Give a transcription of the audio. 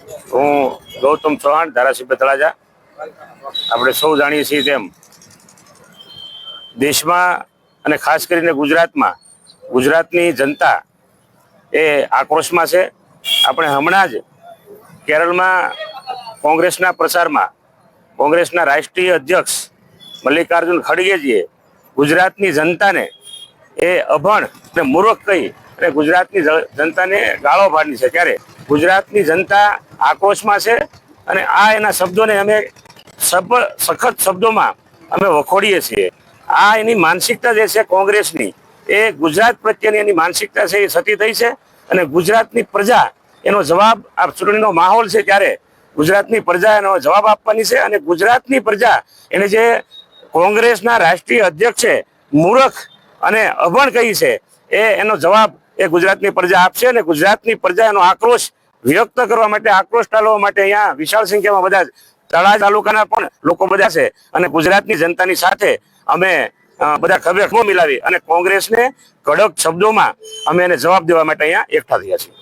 હું ગૌતમ ચૌહાણ, ધારાસભ્ય તળાજા. આપણે સૌ જાણીએ છીએ તેમ દેશમાં અને ખાસ કરીને ગુજરાતની જનતા એ આક્રોશમાં છે. આપણે હમણાં જ કેરળમાં કોંગ્રેસના પ્રચારમાં કોંગ્રેસના રાષ્ટ્રીય અધ્યક્ષ મલ્લિકાર્જુન ખડગેજીએ ગુજરાતની જનતાને એ અભણ અને મૂર્ખ કહી અને ગુજરાતની જનતાને ગાળો પાડી છે. ત્યારે ગુજરાતની જનતા આક્રોશમાં છે અને આ એના શબ્દોને અમે સખત શબ્દોમાં અમે વખોડીએ છીએ. આ એની માનસિકતા જે છે કોંગ્રેસની, એ ગુજરાત પ્રત્યેની એની માનસિકતા છે એ સતી થઈ છે અને ગુજરાતની પ્રજા એનો જવાબ, આ ચૂંટણીનો માહોલ છે ત્યારે ગુજરાતની પ્રજા એનો જવાબ આપવાની છે અને ગુજરાતની પ્રજા એને જે કોંગ્રેસના રાષ્ટ્રીય અધ્યક્ષ છે મૂર્ખ અને અભણ કહી છે એનો જવાબ એ ગુજરાતની પ્રજા આપશે અને ગુજરાતની પ્રજા એનો આક્રોશ વ્યક્ત કરવા માટે, આક્રોશ ટાળવા માટે અહીંયા વિશાળ સંખ્યામાં બધા તળાજા તાલુકાના પણ લોકો બધા છે અને ગુજરાતની જનતાની સાથે અમે બધા ખભે ખભો મિલાવી અને કોંગ્રેસને કડક શબ્દોમાં અમે એને જવાબ દેવા માટે અહીંયા એકઠા થયા છીએ.